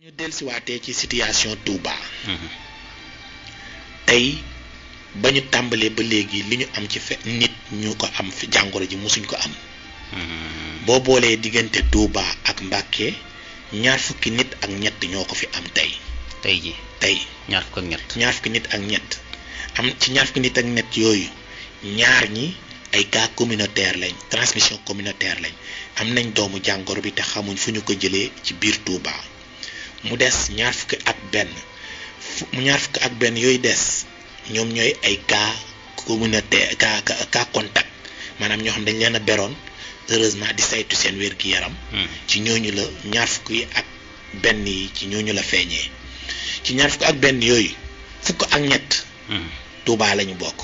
ñu dellusiwaatee ci situation Touba. tey ba ñu tàmbalee ba léegi li ñu am ci nit ñu ko am fi jàngoro ji mosuñ ko am. boo boolee diggante Touba ak Mbàkke ñaar fukki nit ak ñett ñoo ko fi am tey. tey ñaar fukk ak ñett. ñaar fukki nit ak ñett am ci ñaar fukki nit ak ñett yooyu ñaar ñi ay cas communautaire lañ transmission communautaire lañ am nañ doomu jàngoro bi te xamuñ fu ñu ko jëlee ci biir Touba. mu des ñaar fukki ak benn yooyu des ñoom ñooy ay cas communautaire cas contact maanaam ñoo xam dañ leen a beroon heureusement di saytu seen wér-gi-yaram. ci ñooñu la ñaar fukki ak benn yi ci ñooñu la feeñee ci ñaar fukki ak benn yooyu fukk ak ñett. Touba lañu bokk.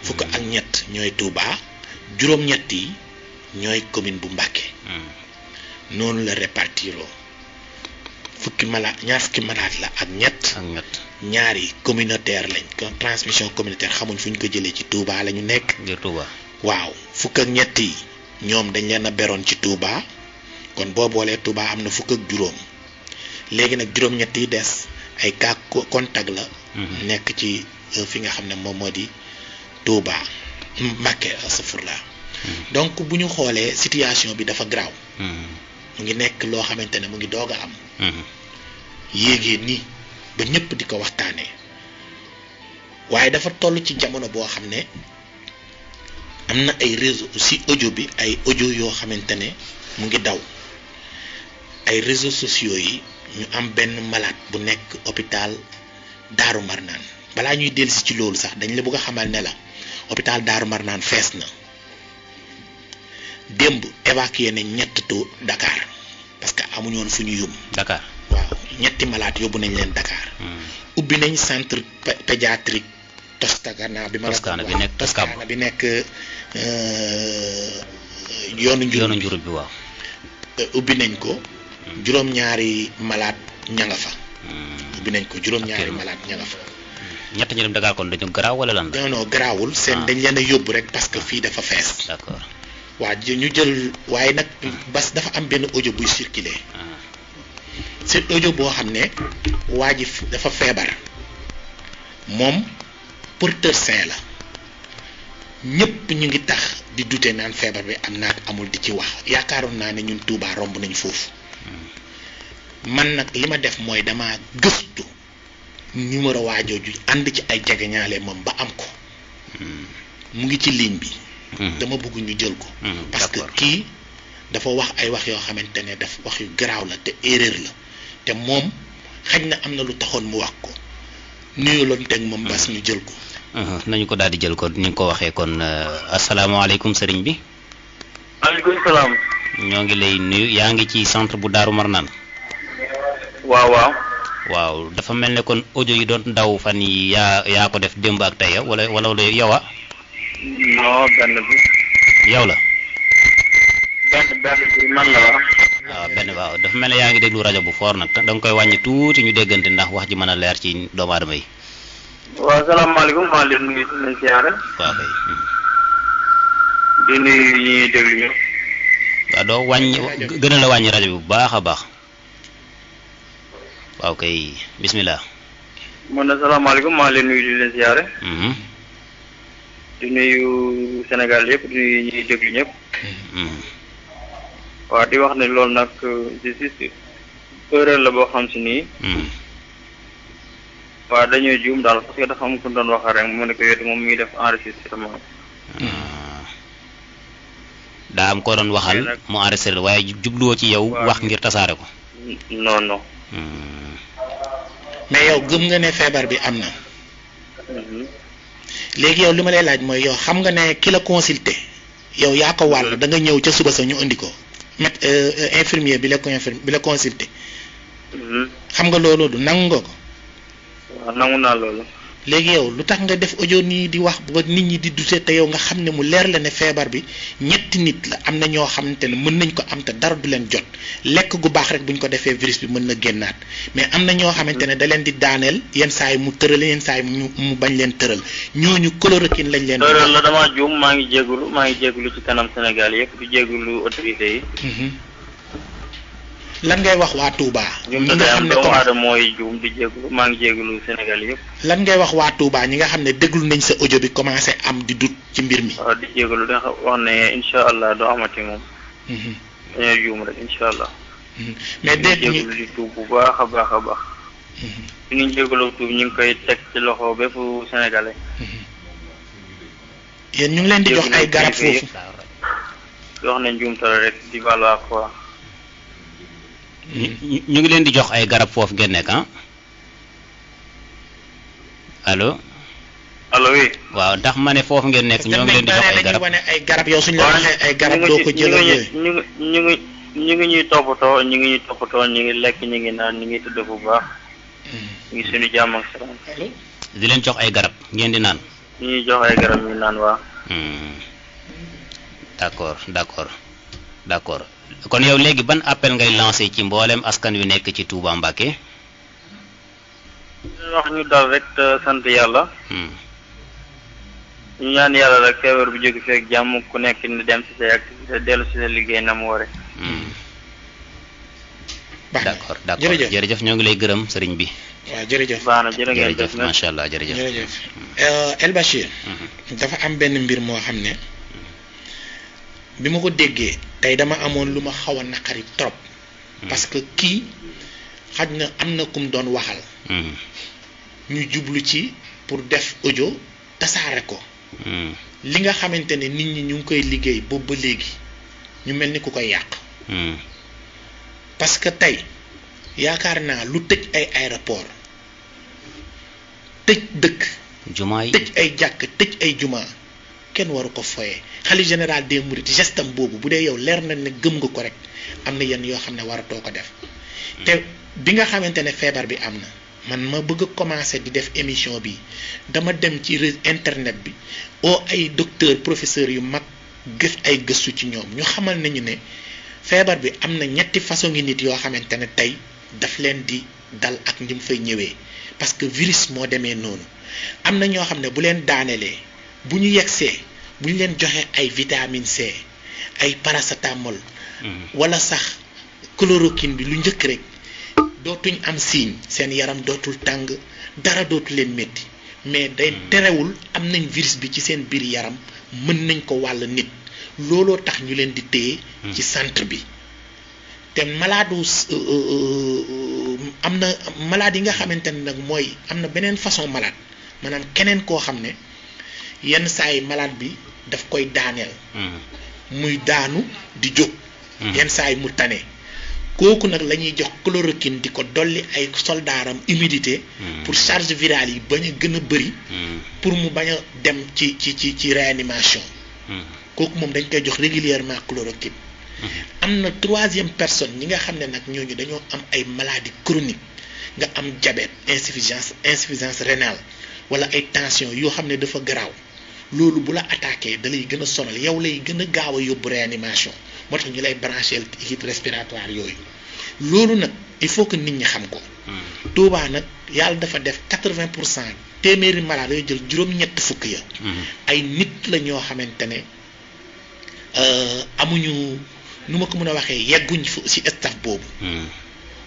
fukk ak ñett ñooy Touba juróom-ñett yi ñooy commune bu Mbàkke. noonu la répartiroo. ñaar fukki malade la ak ñett. ñaari communautaire lañ transmission communautaire xamuñ fu ñu ko jëlee ci Touba la ñu nekk. biir Touba. waaw fukk ak ñett yi ñoom dañ leen a beroon ci Touba kon boo boolee Touba am na fukk ak juróom léegi nag juróom-ñett yi des ay cas contact la. nekk ci fi nga xam ne moom moo di Touba Mbàkke safurla donc bu ñu xoolee situation bi dafa garaaw. mu ngi nekk loo xamante ne mu ngi doog a am. yéegee nii ba ñëpp di ko waxtaanee waaye dafa toll ci jamono boo xam ne am na ay réseau ci audio bi ay audio yoo xamante ne mu ngi daw ay réseaux sociaux yi ñu am benn malade bu nekk hôpital Daaru Marnaan balaa ñuy dellusi ci loolu sax dañ la bëgg a xamal ne la hôpital Daaru Marnaan fees na démb évacué nañ ñett to Dakar parce que amuñu woon fu ñu yóbbu. Dakar waaw ñetti malade yóbbu nañ leen Dakar. ubbi nañ centre pédiatrique Toscana bi ma la ko wax Toscana bi nekk yoonu njurub bi waaw. ubbi nañ ko. juróom-ñaari malade ña nga fa. ubbi nañ ko juróom-ñaari malade ña nga fa. ñett ñu dem Dakar kon dañu garaaw wala lan la. non garaawul seen dañ leen a yóbbu rek parce que fii dafa fees. d'accord. waa ñu jël waaye nag bas dafa am benn audio buy circuler c'est audio boo xam ne waa ji dafa feebar moom porteur sain la ñëpp ñu ngi tax di douter naan feebar bi am naat amul di ci wax yaakaaroon naa ne ñun Touba romb nañu foofu man nag li ma def mooy dama gëstu numéro waajooju ànd ci ay jegeñaale moom ba am ko mu ngi ci ligne bi. dama bëgg ñu jël ko. parce que kii dafa wax ay wax yoo xamante ne daf wax yu garaaw la te erreur la te moom xëy na am na lu taxoon mu wax ko nuyuloon teg moom bas ñu jël ko. nañu ko daal di jël ko ni nga ko waxee kon asalaamaaleykum sëriñ bi. maaleykum salaam. ñoo ngi lay nuyu yaa ngi ci centre bu Daaru Marnaan. waaw. waaw dafa mel ne kon audio yi doon daw fan yi yaa ko def démb ak tey wala yow a. non benn bi. yow la. benn bi man la wax. waaw benn waaw dafa mel ne yaa ngi déglu rajo bu fort nag da nga koy wàññi tuuti ñu déggante ndax wax ji mën a leer ci doomu aadama yi. waaw salaamaaleykum maa ngi leen nuyu di leen siyaare. waaw kay. di nuyu ñi ñuy déglu ñëpp. waaw doo wàññi gën a la wàññi rajo bi bu baax a baax. waaw kay bismillah. man na salaamaaleykum maa ngi leen nuyu di leen siyaare. di nuyu Sénégal yëpp di nuyu ñuy déglu ñëpp. waaw di wax ne loolu nag justice erreur la boo xam si nii. waaw dañuy juum daal parce que dafa am ku doon wax rek mu ne ko yéen moom mi ngi def enregistrement. daa am koo doon waxal mu enregistré waaye jubluwoo ci yow wax ngir tasaare ko. non. mais yow gëm nga ne feebar bi am na. léegi yow li ma lay laaj mooy yow xam nga ne ki la consulté yow yaa ko wàll da nga ñëw ca suba sa ñu indi ko infirmier bi la consulté. xam nga loolu du nangu nga ko. waaw nangu naa loolu. léegi yow lu tax nga def audio nii di wax ba nit ñi di dute te yow nga xam ne mu leer la ne feebar bi ñetti nit la am na ñoo xamante ne mën nañ ko am te dara du leen jot lekk gu baax rek buñ ko defee virus bi mën na génnaat mais am na ñoo xamante ne da leen di daaneel yenn saa yi mu tëral yenn saa yi mu bañ leen tëral ñooñu chloroquine lañ leen. loolu la damaa juum maa ngi jégalu ci kanam Sénégal yëpp di jégalu autorité yi. lan ngay wax waa Touba ñi juum nga xam ne doomu comme aadama mooy juum di jégalu maa ngi jégalu Sénégal yëpp. lan ngay wax waa Touba ñi nga xam ne déglu nañ sa audio bi commencé am di dut ci mbir mi. waaw di jégalu da wax ne incha allah doo amati moom. dañoo juum rek incha allah. mais dégg ñu ñi jégalu di tuub bu baax a baax a baax. ñu ngi jégalu tuub ñu ngi koy teg ci loxo bépp sénégalais. yéen ñu ngi leen di jox ay garab foofu. di wax ne njuumtala rek di baal waa quoi. ñu ngi leen di jox ay garab foofu ngeen nekk allo. allo oui. waaw ndax ma ne foofu ngeen nekk ñoo ngi leen di jox ay garab wane ay garab yow suñu la waxee ay garab doo ko jël ñu ngi ñuy toppatoo ñu ngi lekk ñu ngi naan ñu ngi tëdd bu baax. ñu ngi suñu jàmm ak salaam. di leen jox ay garab ngeen di naan. ñu ñuy jox ay garab ñu naan waa. d'accord kon yow léegi ban appel ngay lancé ci mboolem askan wi nekk ci Touba Mbacké. wax ñu dal rek te sant yàlla. ñu ñaan yàlla rek feebar bu jóge feek jàmm ku nekk ni dem ci say activité dellu ci sa liggéey na mu waree. d'accord jërëjëf ñoo ngi lay gërëm sëriñ bi. waaw jërëjëf baax na jërëjëf macha allah jërëjëf. El Bachir dafa am benn mbir moo xam ne bi ma ko déggee tey dama amoon lu ma xaw a naqari trop. parce que kii xaj na am na kum doon waxal. ñu jublu ci pour def audio tasaare ko. li nga xamante ne nit ñi ñu ngi koy liggéey boobu ba léegi ñu mel ni ku koy yàq. parce que tey yaakaar naa lu tëj ay aéroport tëj dëkk. jumaa yi tëj ay jàkk tëj ay jumaa kenn waru ko foyee xalifa général des mourides gestam boobu bu dee yow leer na ne gëm nga ko rek am na yenn yoo xam ne waratoo ko def. te bi nga xamante ne feebar bi am na man ma bëgg a commencer di def émission bi dama dem ci internet bi oo ay docteur professeur yu mag gëf ay gëstu ci ñoom ñu xamal nañu ne feebar bi am na ñetti façon ngi nit yoo xamante ne tey daf leen di dal ak ñi mu fay ñëwee parce que virus moo demee noonu am na ñoo xam ne bu leen daanelee bu ñu yegsee bu ñu leen joxe ay vitamine C ay paracétamol wala sax chloroquine bi lu njëkk rek dootuñ am signe seen yaram dootul tàng dara dootu leen métti mais day terewul am nañ virus bi ci seen biir yaram mën nañ ko wàll nit looloo tax ñu leen di téye ci centre bi te malade am na malade yi nga xamante ne nag mooy am na beneen façon malade maanaam keneen koo xam ne yenn saa yi malade bi daf koy daaneel muy daanu di jóg yenn saa yi mu tane kooku nag la ñuy jox chloroquine di ko dolli ay soldaaram humidité pour charge virale yi bañ a gën a bëri pour mu bañ a dem ci réanimation kooku moom dañ koy jox régulièrement chloroquine am na troisième personne ñi nga xam ne nag ñooñu dañoo am ay maladies chroniques nga am diabète insuffisance rénale wala ay tension yoo xam ne dafa garaaw loolu bu la attaqué da lay gën a sonal yow lay gën a gaaw a yóbbu réanimation moo tax ñu lay branché équipe respiratoire yooyu loolu nag il faut que nit ñi xam ko. Touba nag yàlla dafa def 80% téeméeri malade yooyu jël juróom-ñett fukk ya. ay nit la ñoo xamante ne amuñu nu ma ko mën a waxee yegguñ ci staff boobu.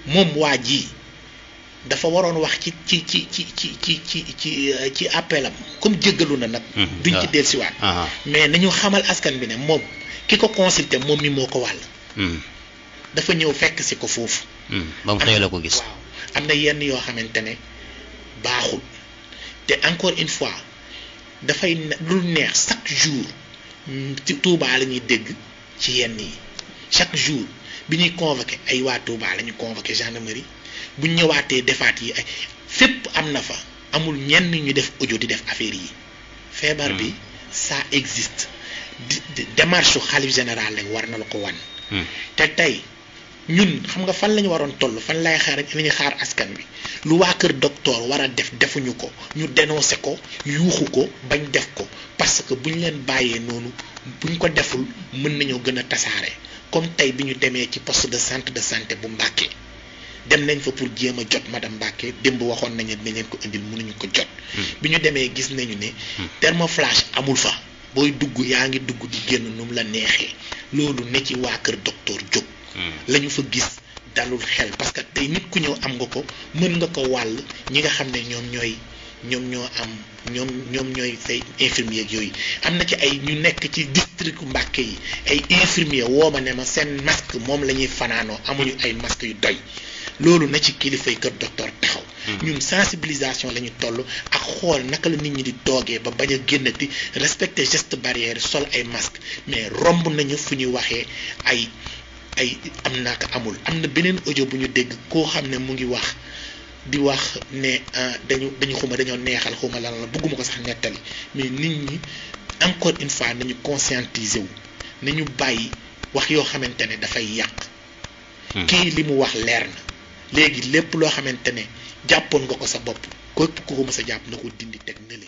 moom waa ji dafa waroon wax ci appelam comme jéggalu na nag. duñ ci dellusiwaat. mais nañu xamal askan bi ne moom ki ko consulté moom mi moo ko wàll. dafa ñëw fekk si ko foofu. ba mu xëy la ko gis. waaw am na yenn yoo xamante ne baaxul te encore une fois dafay lu neex chaque jour ci Touba la ñuy dégg ci yenn yi chaque jour bi ñuy convoqué ay waa Touba la ñu convoqué gendarmerie bu ñu ñëwaatee defaat yi ay fépp am na fa amul ñenn ñu def audio di def affaire yi feebar bi ça existe démarche su xalif général rek war na la ko wan. te tey ñun xam nga fan la ñu waroon toll fan lay xaar li ñu xaar askan bi lu waa kër docteur war a def defuñu ko ñu dénoncé ko yuuxu ko bañ def ko parce que bu ñu leen bàyyee noonu buñ ko deful mën nañoo gën a tasaare comme tey bi ñu demee ci poste de santé bu Mbacké dem nañ fa pour jéem a jot madame Mbacké démb waxoon nañu ne leen ko indil mënuñu ko jot. bi ñu demee gis nañu ne thermoflash amul fa booy dugg yaa ngi dugg di génn nu mu la neexee loolu ne ci waa kër docteur jóg. la ñu fa gis dalul xel parce que tey nit ku ñëw am nga ko mën nga ko wàll ñi nga xam ne ñoom ñooy say infirmier ak yooyu am na ci ay ñu nekk ci district Mbàkke yi ay infirmier woo ma ne ma seen masque moom la ñuy fanaanoo amuñu ay masque yu doy loolu na ci kilifay kër docteur taxaw. ñun sensibilisation la ñu toll ak xool naka la nit ñi di toogee ba bañ a génnati respecter geste barrière sol ay masque mais romb nañu fu ñuy waxee ay am naa ko amul am na beneen audio bu ñu dégg koo xam ne mu ngi wax di wax ne dañu dañoo neexal xuma lan la bëgguma ko sax nettali mais nit ñi encore une fois nañu conscientiser wu nañu bàyyi wax yoo xamante ne dafay yàq. kii li mu wax leer na léegi lépp loo xamante ne jàppoon nga ko sa bopp képp ku ko mës a jàpp na ko dindi teg na le